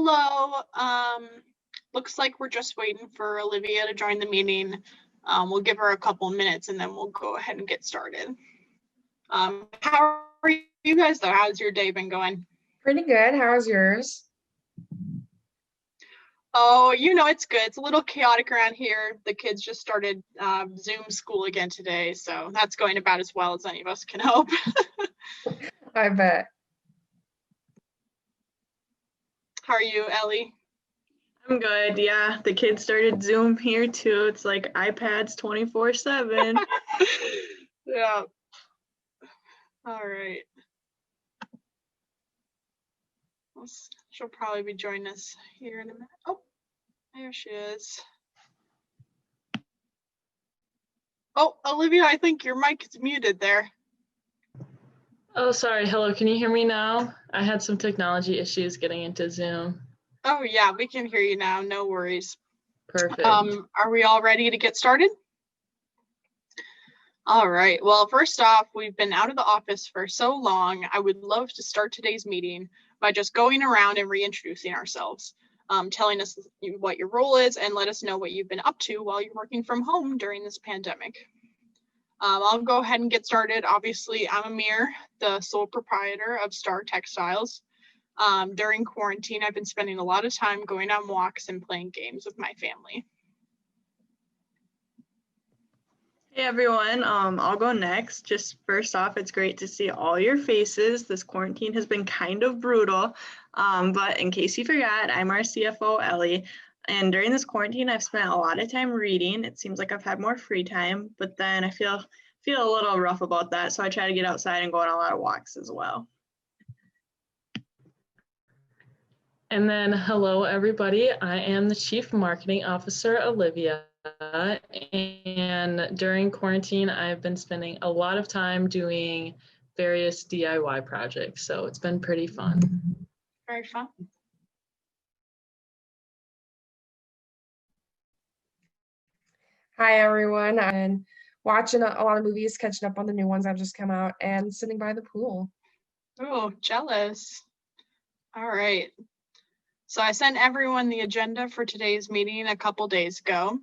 Hello. Looks like we're just waiting for Olivia to join the meeting. We'll give her a couple minutes and then we'll go ahead and get started. How are you guys though? How's your day been going? Pretty good. How's yours? Oh, it's good. It's a little chaotic around here. The kids just started Zoom school again today, so that's going about as well as any of us can hope. I bet. How are you, Ellie? I'm good. Yeah, the kids started Zoom here too. It's like iPads 24/7. Yeah. All right. She'll probably be joining us here in a minute. Oh, there she is. Oh, Olivia, I think your mic is muted there. Oh, sorry. Hello, can you hear me now? I had some technology issues getting into Zoom. Oh, yeah, we can hear you now. No worries. Perfect. Are we all ready to get started? All right. Well, first off, we've been out of the office for so long. I would love to start today's meeting by just going around and reintroducing ourselves, telling us what your role is and let us know what you've been up to while you're working from home during this pandemic. I'll go ahead and get started. Obviously, I'm Amir, the sole proprietor of Star Textiles. During quarantine, I've been spending a lot of time going on walks and playing games with my family. Hey everyone, I'll go next. Just first off, it's great to see all your faces. This quarantine has been kind of brutal, but in case you forgot, I'm our CFO, Ellie. And during this quarantine, I've spent a lot of time reading. It seems like I've had more free time, but then I feel a little rough about that. So I try to get outside and go on a lot of walks as well. And then, hello everybody. I am the Chief Marketing Officer, Olivia. And during quarantine, I've been spending a lot of time doing various DIY projects. So it's been pretty fun. Very fun. Hi, everyone. I'm watching a lot of movies, catching up on the new ones that have just come out, and sitting by the pool. Oh, jealous. All right. So I sent everyone the agenda for today's meeting a couple days ago.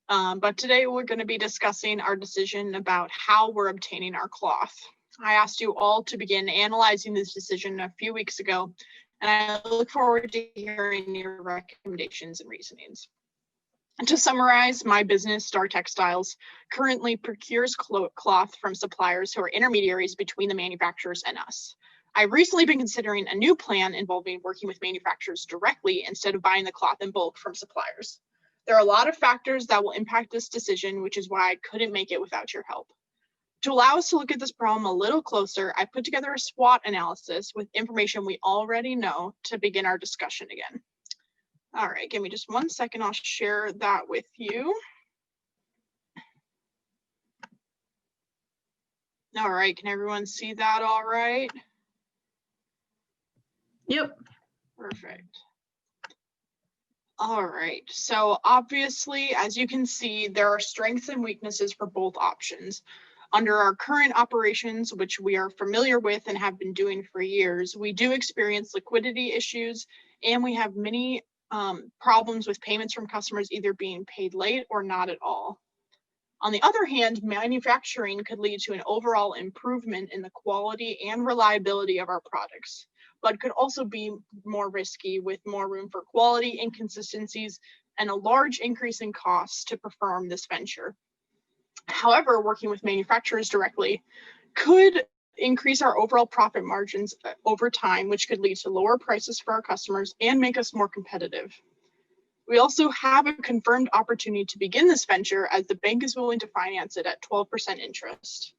But today we're going to be discussing our decision about how we're obtaining our cloth. I asked you all to begin analyzing this decision a few weeks ago, and I look forward to hearing your recommendations and reasonings. And to summarize, my business, Star Textiles, currently procures cloth from suppliers who are intermediaries between the manufacturers and us. I've recently been considering a new plan involving working with manufacturers directly instead of buying the cloth in bulk from suppliers. There are a lot of factors that will impact this decision, which is why I couldn't make it without your help. To allow us to look at this problem a little closer, I put together a SWOT analysis with information we already know to begin our discussion again. All right, give me just 1 second. I'll share that with you. All right, can everyone see that all right? Yep. Perfect. All right, so obviously, as you can see, there are strengths and weaknesses for both options. Under our current operations, which we are familiar with and have been doing for years, we do experience liquidity issues, and we have many problems with payments from customers either being paid late or not at all. On the other hand, manufacturing could lead to an overall improvement in the quality and reliability of our products, but could also be more risky with more room for quality inconsistencies and a large increase in costs to perform this venture. However, working with manufacturers directly could increase our overall profit margins over time, which could lead to lower prices for our customers and make us more competitive. We also have a confirmed opportunity to begin this venture as the bank is willing to finance it at 12% interest.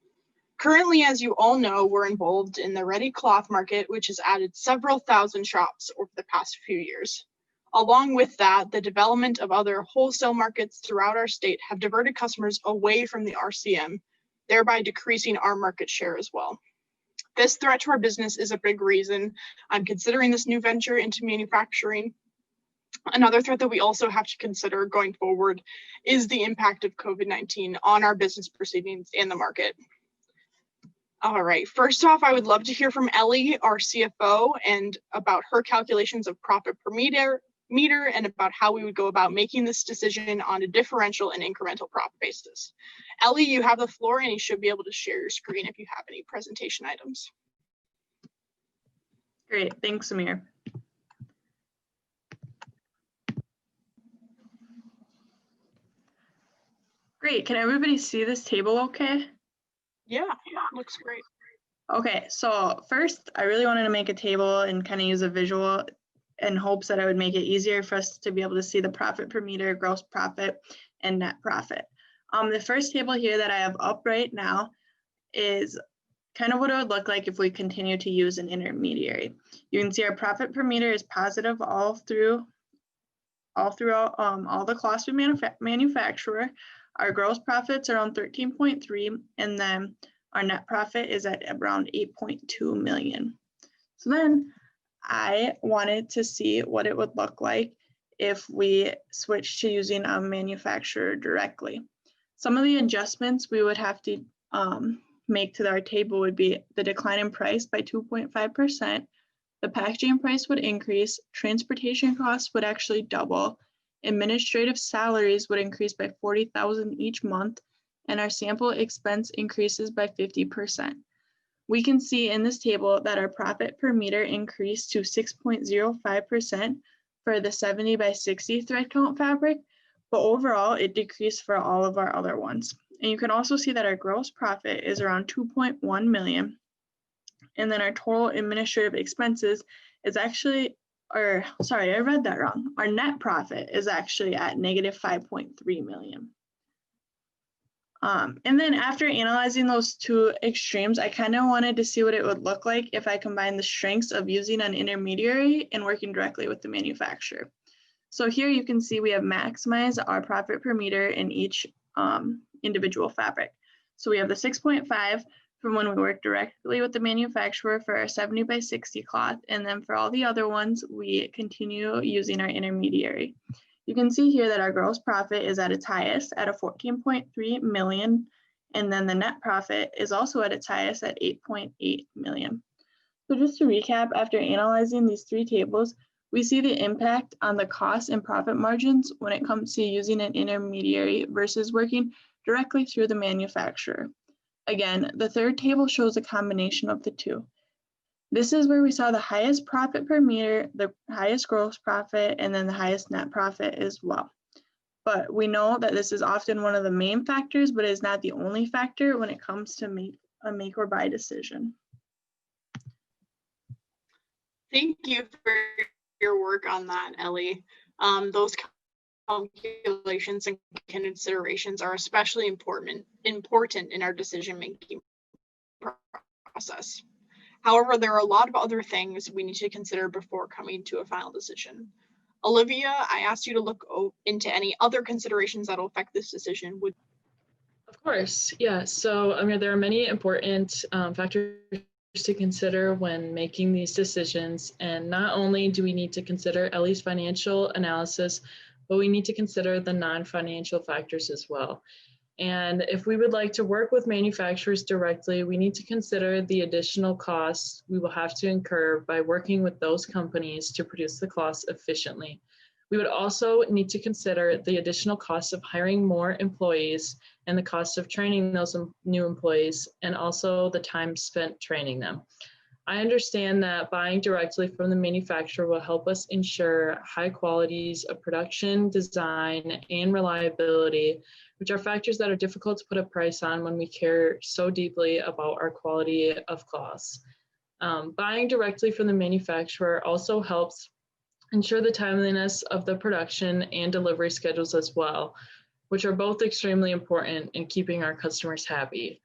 Currently, as you all know, we're involved in the ready cloth market, which has added several thousand shops over the past few years. Along with that, the development of other wholesale markets throughout our state have diverted customers away from the RCM, thereby decreasing our market share as well. This threat to our business is a big reason I'm considering this new venture into manufacturing. Another threat that we also have to consider going forward is the impact of COVID-19 on our business proceedings and the market. All right, first off, I would love to hear from Ellie, our CFO, and about her calculations of profit per meter and about how we would go about making this decision on a differential and incremental profit basis. Ellie, you have the floor and you should be able to share your screen if you have any presentation items. Great, thanks, Amir. Great, can everybody see this table okay? Yeah, looks great. Okay, so first, I really wanted to make a table and kind of use a visual in hopes that I would make it easier for us to be able to see the profit per meter, gross profit, and net profit. The first table here that I have up right now is kind of what it would look like if we continue to use an intermediary. You can see our profit per meter is positive all throughout all the costs we manufacture. Our gross profits are around 13.3, and then our net profit is at around 8.2 million. So then I wanted to see what it would look like if we switched to using a manufacturer directly. Some of the adjustments we would have to make to our table would be the decline in price by 2.5%, the packaging price would increase, transportation costs would actually double, administrative salaries would increase by 40,000 each month, and our sample expense increases by 50%. We can see in this table that our profit per meter increased to 6.05% for the 70 by 60 thread count fabric, but overall it decreased for all of our other ones. And you can also see that our gross profit is around 2.1 million. And then our total administrative expenses is actually, or sorry, I read that wrong. Our net profit is actually at negative 5.3 million. And then after analyzing those two extremes, I kind of wanted to see what it would look like if I combine the strengths of using an intermediary and working directly with the manufacturer. So here you can see we have maximized our profit per meter in each individual fabric. So we have the 6.5 from when we work directly with the manufacturer for our 70 by 60 cloth. And then for all the other ones, we continue using our intermediary. You can see here that our gross profit is at its highest at a 14.3 million. And then the net profit is also at its highest at 8.8 million. So just to recap, after analyzing these three tables, we see the impact on the cost and profit margins when it comes to using an intermediary versus working directly through the manufacturer. Again, the third table shows a combination of the two. This is where we saw the highest profit per meter, the highest gross profit, and then the highest net profit as well. But we know that this is often one of the main factors, but is not the only factor when it comes to make a make or buy decision. Thank you for your work on that, Ellie. Those calculations and considerations are especially important in our decision-making process. However, there are a lot of other things we need to consider before coming to a final decision. Olivia, I asked you to look into any other considerations that will affect this decision. Of course, yeah. So there are many important factors to consider when making these decisions. And not only do we need to consider Ellie's financial analysis, but we need to consider the non-financial factors as well. And if we would like to work with manufacturers directly, we need to consider the additional costs we will have to incur by working with those companies to produce the cloths efficiently. We would also need to consider the additional costs of hiring more employees and the cost of training those new employees, and also the time spent training them. I understand that buying directly from the manufacturer will help us ensure high qualities of production, design, and reliability, which are factors that are difficult to put a price on when we care so deeply about our quality of cloths. Buying directly from the manufacturer also helps ensure the timeliness of the production and delivery schedules as well, which are both extremely important in keeping our customers happy.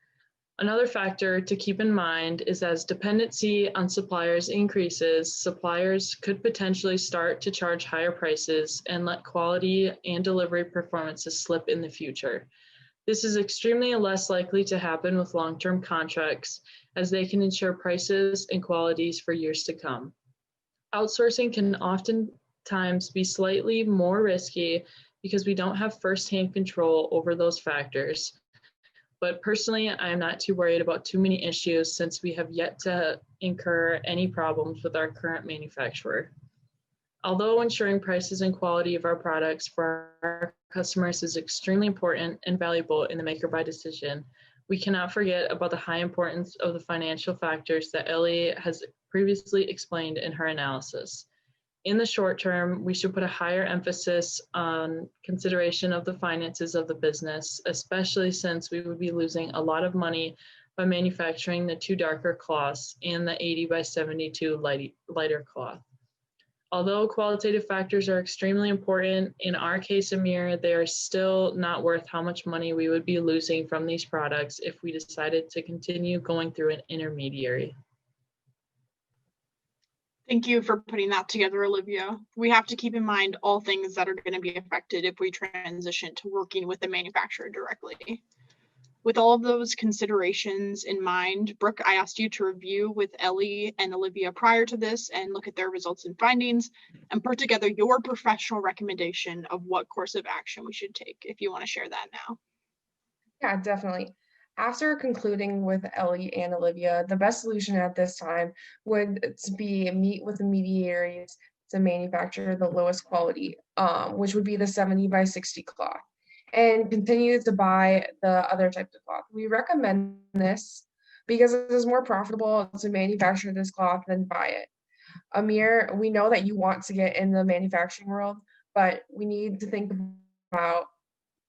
Another factor to keep in mind is as dependency on suppliers increases, suppliers could potentially start to charge higher prices and let quality and delivery performances slip in the future. This is extremely less likely to happen with long-term contracts, as they can ensure prices and qualities for years to come. Outsourcing can oftentimes be slightly more risky because we don't have first-hand control over those factors. but personally, I am not too worried about too many issues since we have yet to incur any problems with our current manufacturer. Although ensuring prices and quality of our products for our customers is extremely important and valuable in the make or buy decision, we cannot forget about the high importance of the financial factors that Ellie has previously explained in her analysis. In the short term, we should put a higher emphasis on consideration of the finances of the business, especially since we would be losing a lot of money by manufacturing the 2 darker cloths and the 80 by 72 lighter cloth. Although qualitative factors are extremely important, in our case, Amir, they are still not worth how much money we would be losing from these products if we decided to continue going through an intermediary. Thank you for putting that together, Olivia. We have to keep in mind all things that are going to be affected if we transition to working with the manufacturer directly. With all of those considerations in mind, Brooke, I asked you to review with Ellie and Olivia prior to this and look at their results and findings and put together your professional recommendation of what course of action we should take, if you want to share that now. Yeah, definitely. After concluding with Ellie and Olivia, the best solution at this time would be meet with the mediaries to manufacture the lowest quality, which would be the 70 by 60 cloth, and continue to buy the other types of cloth. We recommend this because it is more profitable to manufacture this cloth than buy it. Amir, we know that you want to get in the manufacturing world, but we need to think about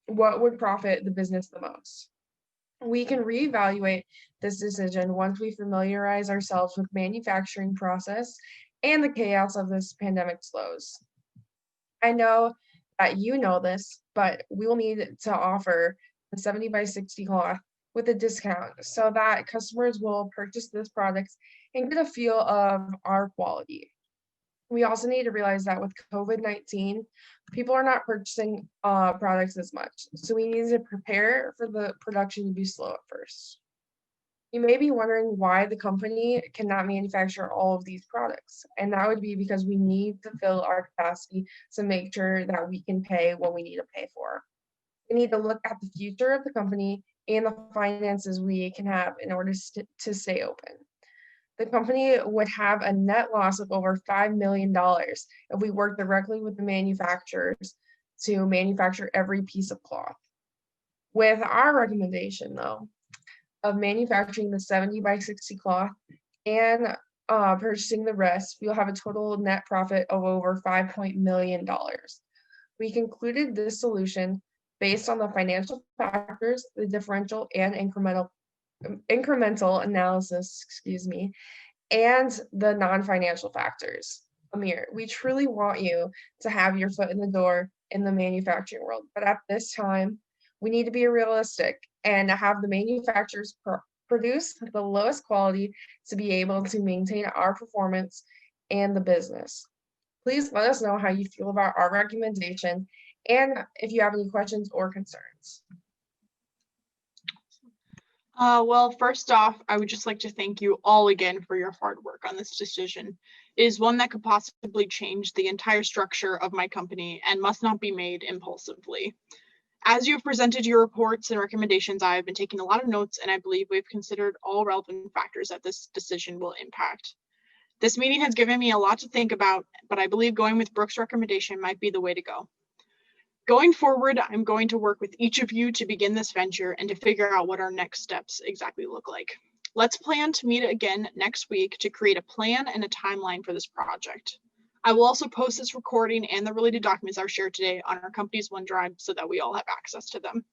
what would profit the business the most. We can reevaluate this decision once we familiarize ourselves with manufacturing process and the chaos of this pandemic slows. I know that you know this, but we will need to offer the 70 by 60 cloth with a discount so that customers will purchase this product and get a feel of our quality. We also need to realize that with COVID-19, people are not purchasing products as much. So we need to prepare for the production to be slow at first. You may be wondering why the company cannot manufacture all of these products. And that would be because we need to fill our capacity to make sure that we can pay what we need to pay for. We need to look at the future of the company and the finances we can have in order to stay open. The company would have a net loss of over $5 million if we worked directly with the manufacturers to manufacture every piece of cloth. With our recommendation, though, of manufacturing the 70 by 60 cloth and purchasing the rest, we'll have a total net profit of over $5 million. We concluded this solution based on the financial factors, the differential and incremental analysis, and the non-financial factors. Amir, we truly want you to have your foot in the door in the manufacturing world, but at this time, we need to be realistic and have the manufacturers produce the lowest quality to be able to maintain our performance and the business. Please let us know how you feel about our recommendation and if you have any questions or concerns. Well, first off, I would just like to thank you all again for your hard work on this decision. It is one that could possibly change the entire structure of my company and must not be made impulsively. As you have presented your reports and recommendations, I have been taking a lot of notes, and I believe we've considered all relevant factors that this decision will impact. This meeting has given me a lot to think about, but I believe going with Brooke's recommendation might be the way to go. Going forward, I'm going to work with each of you to begin this venture and to figure out what our next steps exactly look like. Let's plan to meet again next week to create a plan and a timeline for this project. I will also post this recording and the related documents I've shared today on our company's OneDrive so that we all have access to them.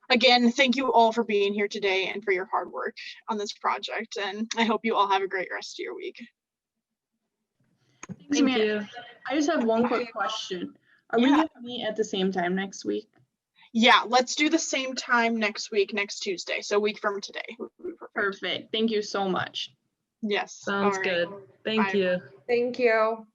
Again, thank you all for being here today and for your hard work on this project, and I hope you all have a great rest of your week. Thanks, Amir. I just have one quick question. Are we going to meet at the same time next week? Yeah, let's do the same time next week, next Tuesday, so a week from today. Perfect. Thank you so much. Yes. Sounds good. Thank you. Thank you.